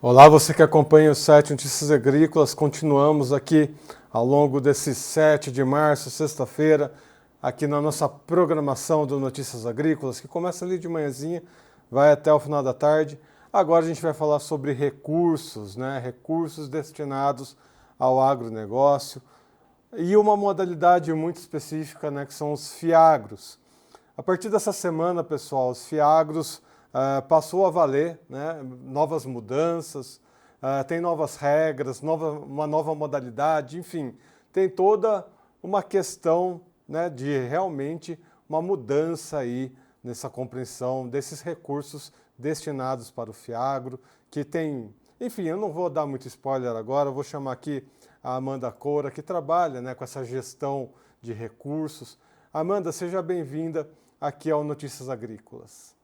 Olá, você que acompanha o site Notícias Agrícolas, continuamos aqui ao longo desse 7 de março, sexta-feira, aqui na nossa programação do Notícias Agrícolas, que começa ali de manhãzinha, vai até o final da tarde. Agora a gente vai falar sobre recursos, né? Recursos destinados ao agronegócio e uma modalidade muito específica, né, que são os fiagros. A partir dessa semana, pessoal, os fiagros passou a valer, né, novas mudanças, tem novas regras, uma nova modalidade, enfim, tem toda uma questão, né, de realmente uma mudança aí nessa compreensão desses recursos destinados para o fiagro, que tem, enfim, eu não vou dar muito spoiler agora, eu vou chamar aqui a Amanda Coura, que trabalha, né, com essa gestão de recursos. Amanda, seja bem-vinda aqui ao Notícias Agrícolas.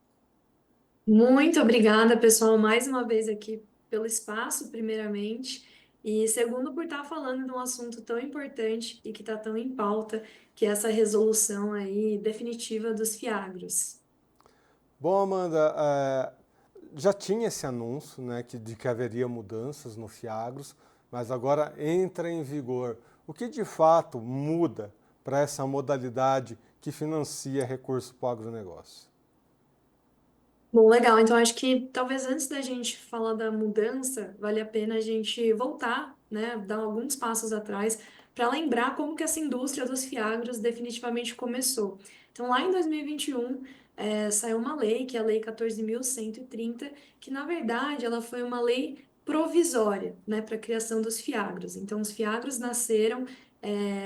Muito obrigada, pessoal, mais uma vez aqui pelo espaço, primeiramente, e segundo por estar falando de um assunto tão importante e que está tão em pauta, que é essa resolução aí definitiva dos fiagros. Bom, Amanda, já tinha esse anúncio, né, de que haveria mudanças no Fiagros, mas agora entra em vigor. O que de fato muda para essa modalidade que financia recurso para o agronegócio? Bom, legal. Então, acho que talvez antes da gente falar da mudança, vale a pena a gente voltar, né, dar alguns passos atrás, para lembrar como que essa indústria dos fiagros definitivamente começou. Então, lá em 2021, saiu uma lei, que é a Lei 14.130, que, na verdade, ela foi uma lei provisória, né, para a criação dos fiagros. Então, os fiagros nasceram,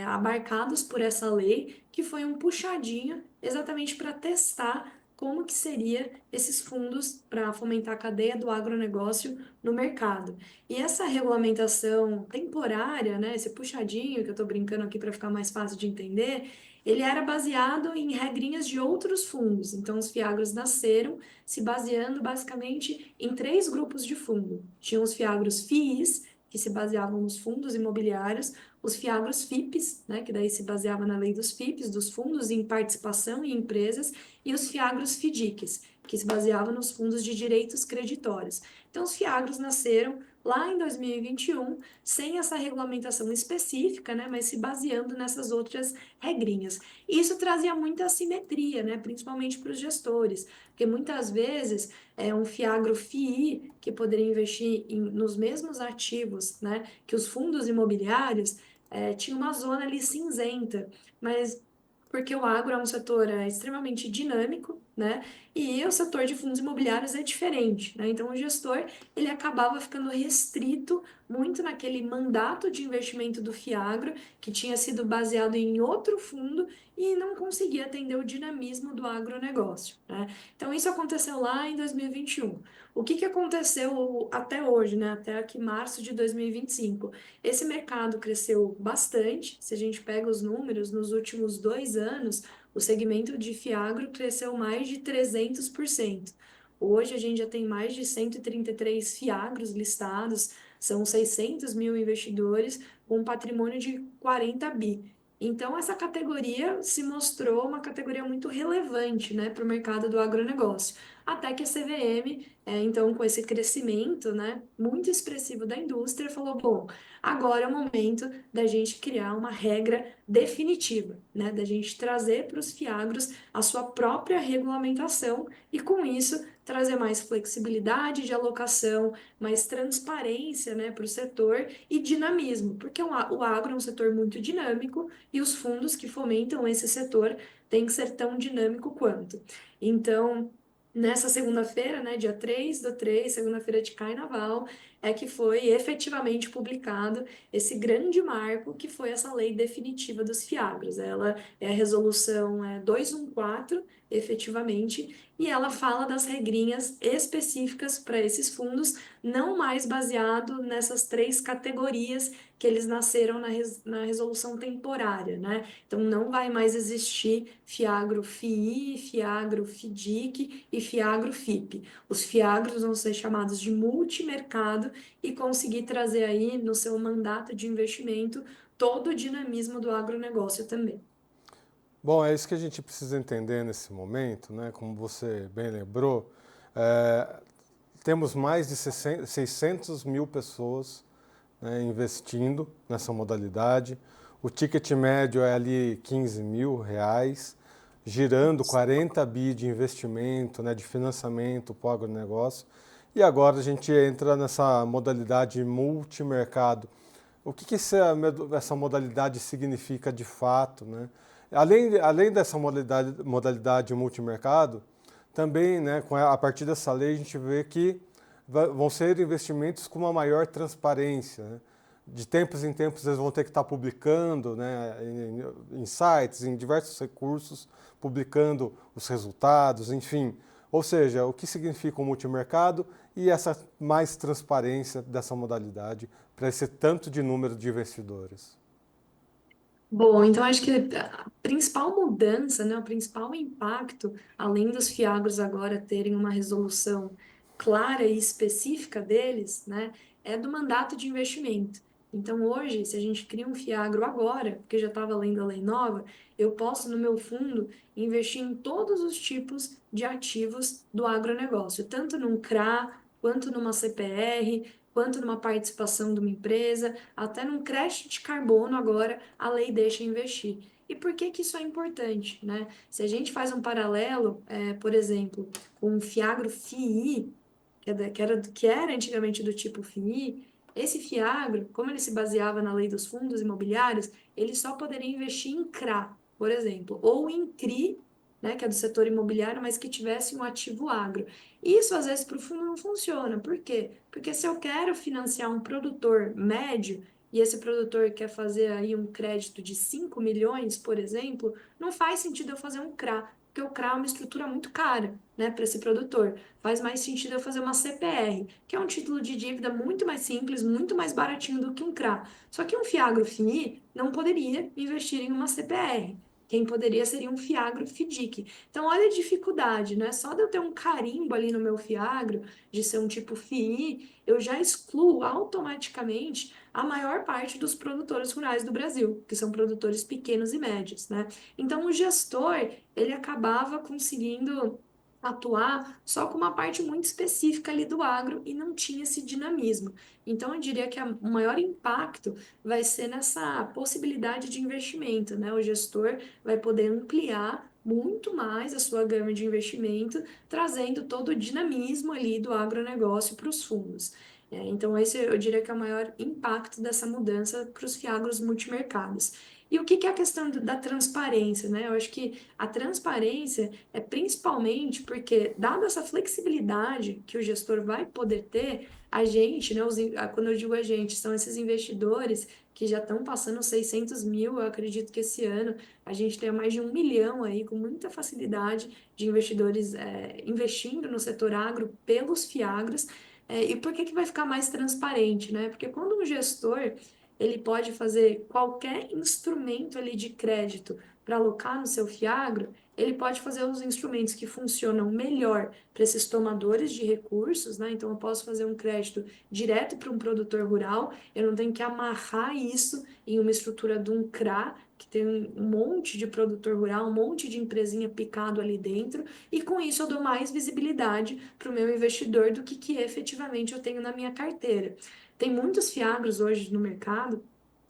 abarcados por essa lei, que foi um puxadinho exatamente para testar como que seria esses fundos para fomentar a cadeia do agronegócio no mercado. E essa regulamentação temporária, né, esse puxadinho que eu estou brincando aqui para ficar mais fácil de entender, ele era baseado em regrinhas de outros fundos. Então, os fiagros nasceram se baseando basicamente em três grupos de fundo. Tinham os fiagros FIIs, que se baseavam nos fundos imobiliários, os fiagros FIPs, né, que daí se baseava na lei dos FIPs, dos fundos em participação em empresas, e os fiagros FDICs, que se baseavam nos fundos de direitos creditórios. Então, os fiagros nasceram lá em 2021, sem essa regulamentação específica, né, mas se baseando nessas outras regrinhas. E isso trazia muita assimetria, né, principalmente para os gestores, porque muitas vezes um fiagro FII, que poderia investir nos mesmos ativos, né, que os fundos imobiliários, tinha uma zona ali cinzenta, mas porque o agro é um setor extremamente dinâmico, né? E o setor de fundos imobiliários é diferente, né? Então, o gestor, ele acabava ficando restrito muito naquele mandato de investimento do Fiagro, que tinha sido baseado em outro fundo e não conseguia atender o dinamismo do agronegócio, né? Então, isso aconteceu lá em 2021. O que que aconteceu até hoje, né? Até aqui março de 2025? Esse mercado cresceu bastante. Se a gente pega os números, nos últimos 2 anos, o segmento de Fiagro cresceu mais de 300%. Hoje a gente já tem mais de 133 Fiagros listados, são 600 mil investidores com um patrimônio de 40 bi. Então, essa categoria se mostrou uma categoria muito relevante, né, para o mercado do agronegócio. Até que a CVM, então, com esse crescimento, né, muito expressivo da indústria, falou: bom, agora é o momento da gente criar uma regra definitiva, né? Da gente trazer para os fiagros a sua própria regulamentação e, com isso, trazer mais flexibilidade de alocação, mais transparência, né, para o setor e dinamismo, porque o agro é um setor muito dinâmico e os fundos que fomentam esse setor têm que ser tão dinâmico quanto. Então, nessa segunda-feira, né, dia 3/3, segunda-feira de Carnaval, é que foi efetivamente publicado esse grande marco que foi essa lei definitiva dos fiagros. Ela é a resolução 214, efetivamente, e ela fala das regrinhas específicas para esses fundos, não mais baseado nessas três categorias que eles nasceram na resolução temporária, né? Então não vai mais existir Fiagro FII, Fiagro FDIC e Fiagro FIP. Os Fiagros vão ser chamados de multimercado e conseguir trazer aí no seu mandato de investimento todo o dinamismo do agronegócio também. Bom, é isso que a gente precisa entender nesse momento, né? Como você bem lembrou, é, temos mais de 600 mil pessoas, né, investindo nessa modalidade. O ticket médio é ali R$ 15.000, girando 40 bi de investimento, né, de financiamento para o agronegócio. E agora a gente entra nessa modalidade multimercado. O que essa modalidade significa de fato, né? Além dessa modalidade multimercado, também, né, a partir dessa lei, a gente vê que vão ser investimentos com uma maior transparência, né? De tempos em tempos eles vão ter que estar publicando, né, em sites, em diversos recursos, publicando os resultados, enfim. Ou seja, o que significa o multimercado e essa mais transparência dessa modalidade para esse tanto de número de investidores. Bom, então acho que a principal mudança, né, o principal impacto, além dos fiagros agora terem uma resolução clara e específica deles, né, é do mandato de investimento. Então hoje, se a gente cria um fiagro agora, porque já está valendo a lei nova, eu posso no meu fundo investir em todos os tipos de ativos do agronegócio, tanto num CRA, quanto numa CPR, quanto numa participação de uma empresa, até num crédito de carbono agora a lei deixa investir. E por que que isso é importante, né? Se a gente faz um paralelo, por exemplo, com o Fiagro FII, que era antigamente do tipo FII, esse Fiagro, como ele se baseava na lei dos fundos imobiliários, ele só poderia investir em CRA, por exemplo, ou em CRI, né, que é do setor imobiliário, mas que tivesse um ativo agro. Isso, às vezes, para o fundo não funciona. Por quê? Porque se eu quero financiar um produtor médio, e esse produtor quer fazer aí um crédito de 5 milhões, por exemplo, não faz sentido eu fazer um CRA, porque o CRA é uma estrutura muito cara, né, para esse produtor. Faz mais sentido eu fazer uma CPR, que é um título de dívida muito mais simples, muito mais baratinho do que um CRA. Só que um Fiagro FII não poderia investir em uma CPR. Quem poderia seria um Fiagro FIDIC. Então, olha a dificuldade, né? Só de eu ter um carimbo ali no meu Fiagro, de ser um tipo FII, eu já excluo automaticamente a maior parte dos produtores rurais do Brasil, que são produtores pequenos e médios, né? Então, o gestor, ele acabava conseguindo atuar só com uma parte muito específica ali do agro e não tinha esse dinamismo. Então, eu diria que o maior impacto vai ser nessa possibilidade de investimento, né? O gestor vai poder ampliar muito mais a sua gama de investimento, trazendo todo o dinamismo ali do agronegócio para os fundos. Então, esse eu diria que é o maior impacto dessa mudança para os fiagros multimercados. E o que que é a questão da transparência, né? Eu acho que a transparência é principalmente porque, dada essa flexibilidade que o gestor vai poder ter, a gente, né, quando eu digo a gente, são esses investidores que já estão passando 600 mil, eu acredito que esse ano a gente tenha mais de 1 milhão aí, com muita facilidade, de investidores investindo no setor agro pelos fiagros. E por que que vai ficar mais transparente, né? Porque quando um gestor ele pode fazer qualquer instrumento ali de crédito para alocar no seu fiagro, ele pode fazer os instrumentos que funcionam melhor para esses tomadores de recursos, né? Então, eu posso fazer um crédito direto para um produtor rural, eu não tenho que amarrar isso em uma estrutura de um CRA, que tem um monte de produtor rural, um monte de empresinha picado ali dentro, e com isso eu dou mais visibilidade para o meu investidor do que efetivamente eu tenho na minha carteira. Tem muitos fiagros hoje no mercado,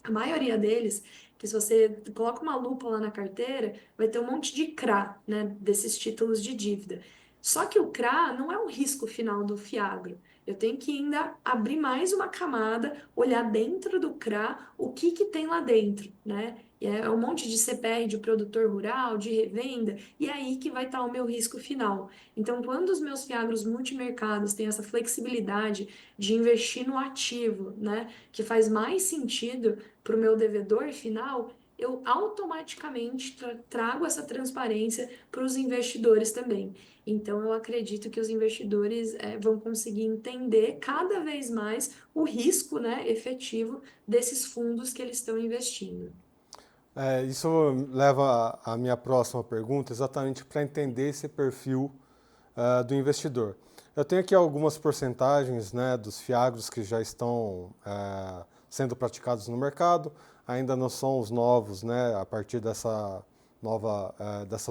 a maioria deles, que se você coloca uma lupa lá na carteira, vai ter um monte de CRA, né, desses títulos de dívida. Só que o CRA não é um risco final do fiagro. Eu tenho que ainda abrir mais uma camada, olhar dentro do CRA o que que tem lá dentro, né? E é um monte de CPR de produtor rural, de revenda, e é aí que vai estar o meu risco final. Então, quando os meus fiagros multimercados têm essa flexibilidade de investir no ativo, né, que faz mais sentido para o meu devedor final, eu automaticamente trago essa transparência para os investidores também. Então, eu acredito que os investidores vão conseguir entender cada vez mais o risco, né, efetivo desses fundos que eles estão investindo. Isso leva à minha próxima pergunta, exatamente para entender esse perfil do investidor. Eu tenho aqui algumas porcentagens, né, dos fiagros que já estão sendo praticados no mercado, ainda não são os novos, né, a partir dessas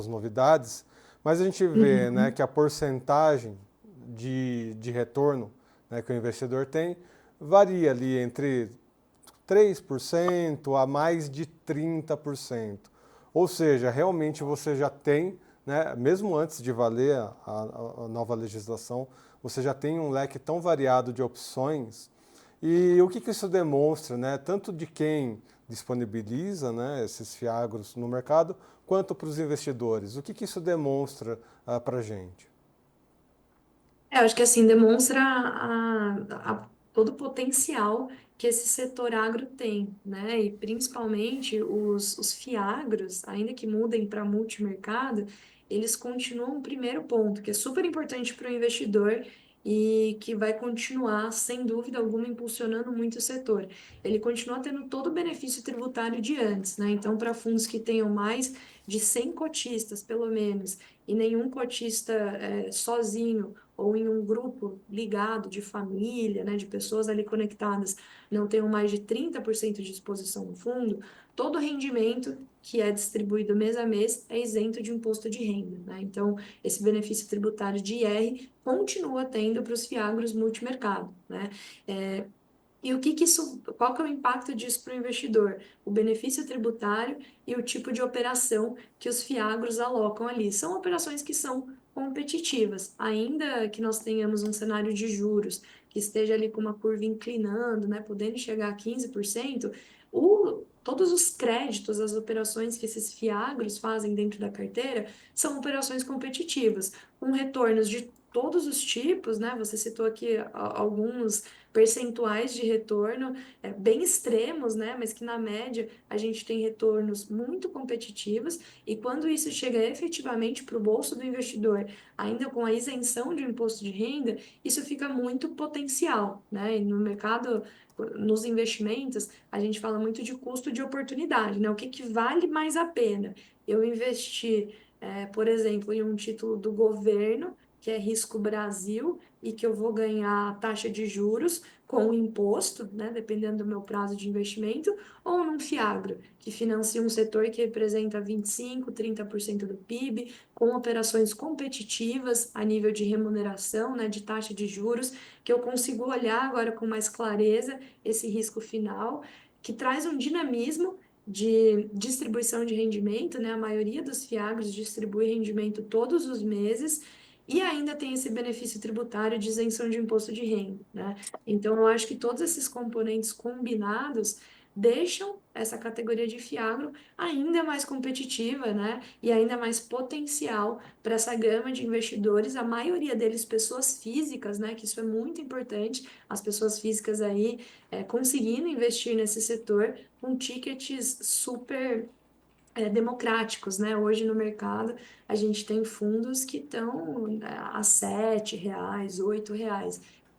novidades, mas a gente vê, né, Uhum. que a porcentagem de retorno, né, que o investidor tem varia ali entre 3% a mais de 30%. Ou seja, realmente você já tem, né, mesmo antes de valer a nova legislação, você já tem um leque tão variado de opções. E o que, que isso demonstra, né, tanto de quem disponibiliza, né, esses fiagros no mercado, quanto para os investidores? O que, que isso demonstra para a gente? Eu acho que assim demonstra todo o potencial que esse setor agro tem, né? E principalmente os fiagros, ainda que mudem para multimercado, eles continuam o primeiro ponto, que é super importante para o investidor e que vai continuar, sem dúvida alguma, impulsionando muito o setor. Ele continua tendo todo o benefício tributário de antes, né? Então, para fundos que tenham mais de 100 cotistas, pelo menos, e nenhum cotista sozinho ou em um grupo ligado de família, né, de pessoas ali conectadas, não tenham mais de 30% de exposição no fundo, todo rendimento que é distribuído mês a mês é isento de imposto de renda, né? Então, esse benefício tributário de IR continua tendo para os fiagros multimercado, né? E o que que isso, qual que é o impacto disso para o investidor? O benefício tributário e o tipo de operação que os fiagros alocam ali. São operações que são competitivas, ainda que nós tenhamos um cenário de juros que esteja ali com uma curva inclinando, né, podendo chegar a 15%, todos os créditos, as operações que esses fiagros fazem dentro da carteira são operações competitivas, com retornos de todos os tipos, né? Você citou aqui alguns percentuais de retorno bem extremos, né? Mas que na média a gente tem retornos muito competitivos e quando isso chega efetivamente para o bolso do investidor, ainda com a isenção de imposto de renda, isso fica muito potencial, né? E no mercado, nos investimentos, a gente fala muito de custo de oportunidade, né? O que que vale mais a pena? Eu investir, por exemplo, em um título do governo, que é Risco Brasil, e que eu vou ganhar taxa de juros com o imposto, né, dependendo do meu prazo de investimento, ou num Fiagro, que financia um setor que representa 25, 30% do PIB, com operações competitivas a nível de remuneração, né, de taxa de juros, que eu consigo olhar agora com mais clareza esse risco final, que traz um dinamismo de distribuição de rendimento, né? A maioria dos fiagros distribui rendimento todos os meses e ainda tem esse benefício tributário de isenção de imposto de renda, né? Então, eu acho que todos esses componentes combinados deixam essa categoria de fiagro ainda mais competitiva, né? E ainda mais potencial para essa gama de investidores, a maioria deles pessoas físicas, né? Que isso é muito importante, as pessoas físicas aí conseguindo investir nesse setor com tickets super democráticos, né? Hoje no mercado a gente tem fundos que estão a R$ 7, R$ 8.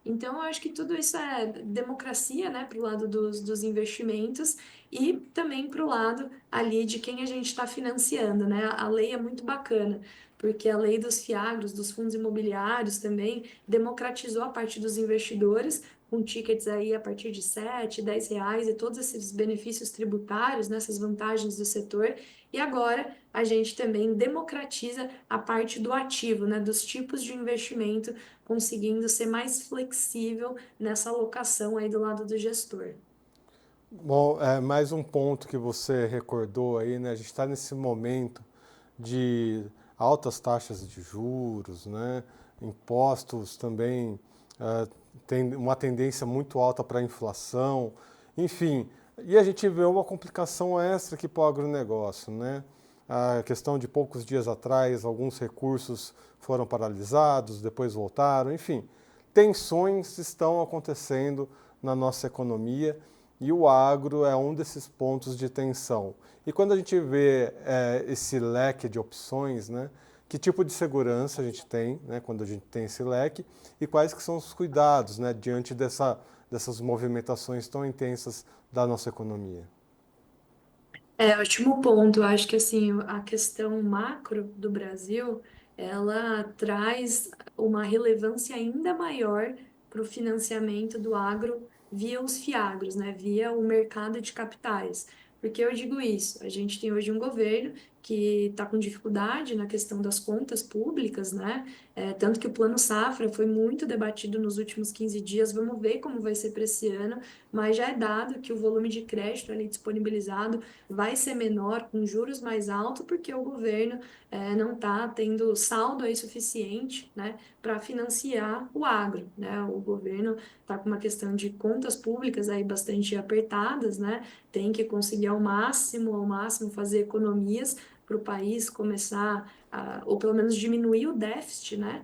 Então, eu acho que tudo isso é democracia, né, para o lado dos investimentos e também para o lado ali de quem a gente está financiando, né? A lei é muito bacana, porque a lei dos fiagros, dos fundos imobiliários também democratizou a parte dos investidores, com tickets aí a partir de R$ 7, R$ 10 e todos esses benefícios tributários, nessas vantagens do setor. E agora a gente também democratiza a parte do ativo, né, dos tipos de investimento, conseguindo ser mais flexível nessa alocação aí do lado do gestor. Bom, mais um ponto que você recordou aí, né? A gente está nesse momento de altas taxas de juros, né? Impostos também tem uma tendência muito alta para a inflação, enfim. E a gente vê uma complicação extra aqui para o agronegócio, né? A questão de poucos dias atrás, alguns recursos foram paralisados, depois voltaram, enfim. Tensões estão acontecendo na nossa economia e o agro é um desses pontos de tensão. E quando a gente vê esse leque de opções, né, que tipo de segurança a gente tem, né, quando a gente tem esse leque e quais que são os cuidados, né, diante dessas movimentações tão intensas da nossa economia? Ótimo ponto. Eu acho que assim, a questão macro do Brasil, ela traz uma relevância ainda maior para o financiamento do agro via os fiagros, né? Via o mercado de capitais. Porque eu digo isso, a gente tem hoje um governo que está com dificuldade na questão das contas públicas, né? Tanto que o Plano Safra foi muito debatido nos últimos 15 dias, vamos ver como vai ser para esse ano, mas já é dado que o volume de crédito ali disponibilizado vai ser menor, com juros mais altos, porque o governo não está tendo saldo aí suficiente, né, para financiar o agro, né? O governo está com uma questão de contas públicas aí bastante apertadas, né? Tem que conseguir ao máximo fazer economias para o país começar ou pelo menos diminuir o déficit, né?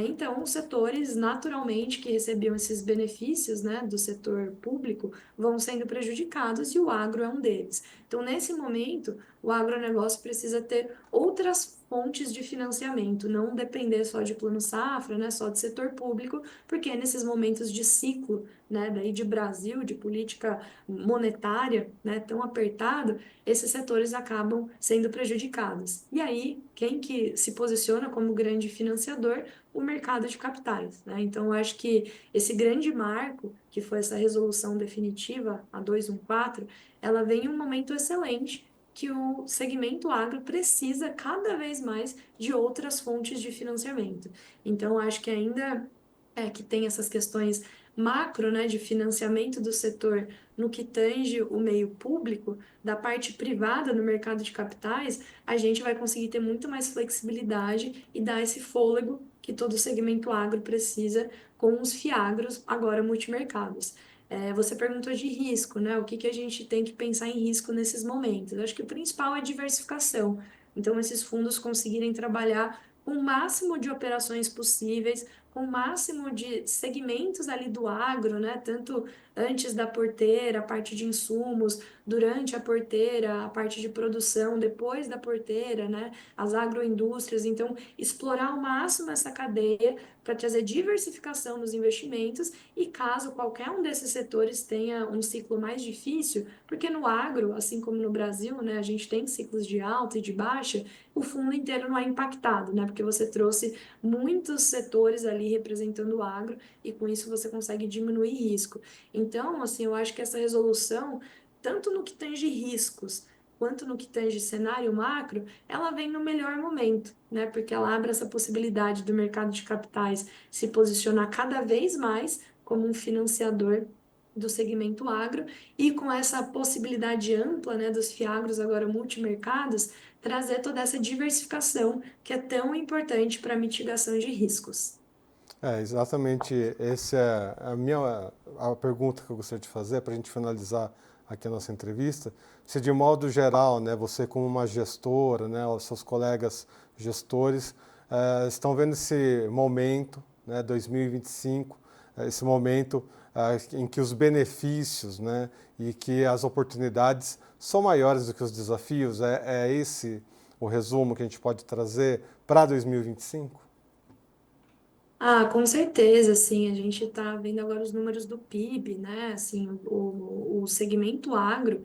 Então, os setores naturalmente que recebiam esses benefícios, né, do setor público vão sendo prejudicados e o agro é um deles. Então, nesse momento, o agronegócio precisa ter outras fontes de financiamento, não depender só de plano safra, né, só de setor público, porque nesses momentos de ciclo, né, daí de Brasil, de política monetária, né, tão apertado, esses setores acabam sendo prejudicados. E aí, quem que se posiciona como grande financiador? O mercado de capitais, né? Então, eu acho que esse grande marco, que foi essa resolução definitiva, a 214, ela vem em um momento excelente que o segmento agro precisa cada vez mais de outras fontes de financiamento. Então, acho que ainda que tem essas questões macro, né, de financiamento do setor no que tange o meio público, da parte privada no mercado de capitais, a gente vai conseguir ter muito mais flexibilidade e dar esse fôlego que todo o segmento agro precisa com os fiagros agora multimercados. Você perguntou de risco, né? O que que a gente tem que pensar em risco nesses momentos? Eu acho que o principal é diversificação. Então, esses fundos conseguirem trabalhar com o máximo de operações possíveis, com o máximo de segmentos ali do agro, né? Tanto antes da porteira, a parte de insumos, durante a porteira, a parte de produção, depois da porteira, né? As agroindústrias. Então, explorar ao máximo essa cadeia para trazer diversificação nos investimentos e caso qualquer um desses setores tenha um ciclo mais difícil, porque no agro, assim como no Brasil, né, a gente tem ciclos de alta e de baixa, o fundo inteiro não é impactado, né? Porque você trouxe muitos setores ali representando o agro e com isso você consegue diminuir risco. Então, assim, eu acho que essa resolução, tanto no que tange riscos, quanto no que tange cenário macro, ela vem no melhor momento, né? Porque ela abre essa possibilidade do mercado de capitais se posicionar cada vez mais como um financiador do segmento agro e com essa possibilidade ampla, né, dos fiagros agora multimercados, trazer toda essa diversificação que é tão importante para a mitigação de riscos. Exatamente. Essa é a pergunta que eu gostaria de fazer para a gente finalizar aqui a nossa entrevista. Se de modo geral, né, você como uma gestora, né, os seus colegas gestores estão vendo esse momento, né, 2025, esse momento em que os benefícios, né, e que as oportunidades são maiores do que os desafios. É esse o resumo que a gente pode trazer para 2025? Ah, com certeza, assim, a gente está vendo agora os números do PIB, né? Assim, o segmento agro,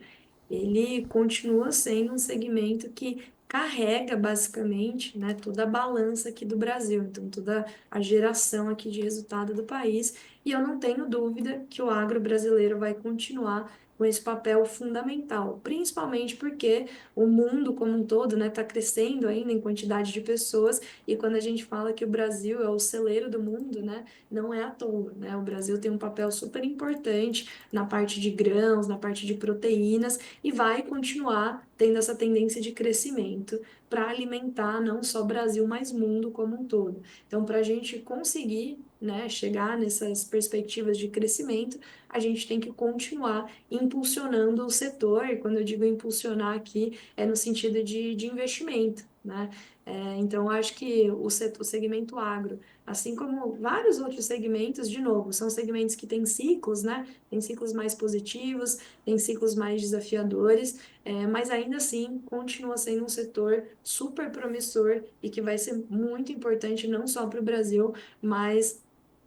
ele continua sendo um segmento que carrega basicamente, né, toda a balança aqui do Brasil, então toda a geração aqui de resultado do país, e eu não tenho dúvida que o agro brasileiro vai continuar com esse papel fundamental, principalmente porque o mundo como um todo, né, está crescendo ainda em quantidade de pessoas, e quando a gente fala que o Brasil é o celeiro do mundo, né, não é à toa, né, o Brasil tem um papel super importante na parte de grãos, na parte de proteínas, e vai continuar tendo essa tendência de crescimento para alimentar não só Brasil, mas mundo como um todo. Então, para a gente conseguir, né, chegar nessas perspectivas de crescimento, a gente tem que continuar impulsionando o setor, e quando eu digo impulsionar aqui, é no sentido de investimento, né? Então, acho que o segmento agro, assim como vários outros segmentos, de novo, são segmentos que têm ciclos, né? Tem ciclos mais positivos, tem ciclos mais desafiadores, mas ainda assim continua sendo um setor super promissor e que vai ser muito importante não só para o Brasil, mas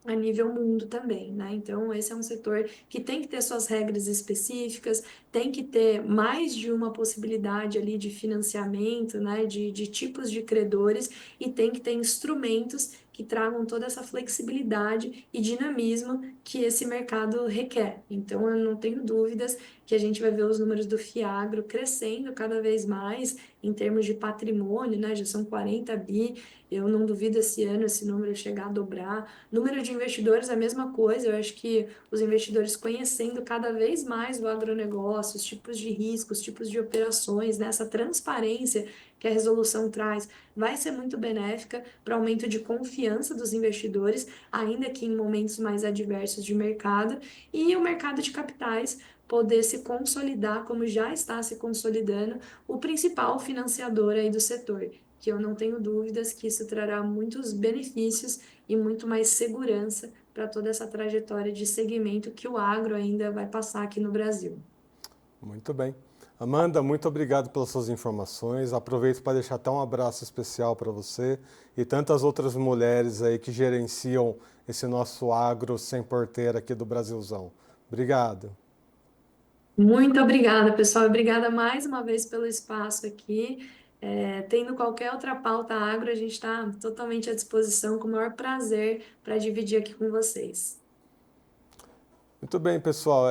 a nível mundo também, né? Então, esse é um setor que tem que ter suas regras específicas, tem que ter mais de uma possibilidade ali de financiamento, né? De tipos de credores e tem que ter instrumentos que tragam toda essa flexibilidade e dinamismo que esse mercado requer. Então, eu não tenho dúvidas que a gente vai ver os números do Fiagro crescendo cada vez mais em termos de patrimônio, né? Já são 40 bi, eu não duvido esse ano esse número chegar a dobrar. Número de investidores, a mesma coisa, eu acho que os investidores conhecendo cada vez mais o agronegócio, os tipos de riscos, os tipos de operações, né? Essa transparência que a resolução traz, vai ser muito benéfica para o aumento de confiança dos investidores, ainda que em momentos mais adversos de mercado, e o mercado de capitais poder se consolidar, como já está se consolidando, o principal financiador aí do setor, que eu não tenho dúvidas que isso trará muitos benefícios e muito mais segurança para toda essa trajetória de segmento que o agro ainda vai passar aqui no Brasil. Muito bem. Amanda, muito obrigado pelas suas informações. Aproveito para deixar até um abraço especial para você e tantas outras mulheres aí que gerenciam esse nosso agro sem porteira aqui do Brasilzão. Obrigado. Muito obrigada, pessoal. Obrigada mais uma vez pelo espaço aqui. Tendo qualquer outra pauta agro, a gente está totalmente à disposição, com o maior prazer para dividir aqui com vocês. Muito bem, pessoal.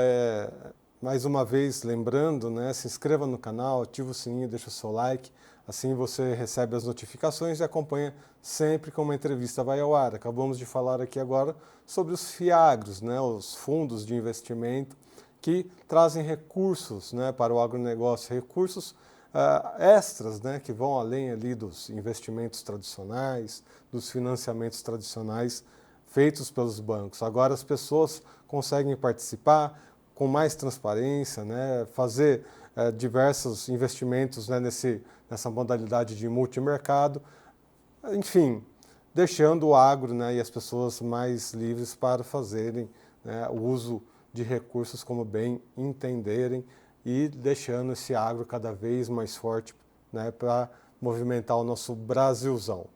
Mais uma vez, lembrando, né, se inscreva no canal, ativa o sininho, deixa o seu like. Assim você recebe as notificações e acompanha sempre que uma entrevista vai ao ar. Acabamos de falar aqui agora sobre os FIAGROS, né, os fundos de investimento que trazem recursos, né, para o agronegócio, recursos extras, né, que vão além ali dos investimentos tradicionais, dos financiamentos tradicionais feitos pelos bancos. Agora as pessoas conseguem participar com mais transparência, né, fazer diversos investimentos, né, nessa modalidade de multimercado, enfim, deixando o agro, né, e as pessoas mais livres para fazerem, né, o uso de recursos como bem entenderem e deixando esse agro cada vez mais forte, né, para movimentar o nosso Brasilzão.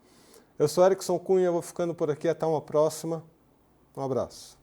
Eu sou Erickson Cunha, vou ficando por aqui, até uma próxima. Um abraço.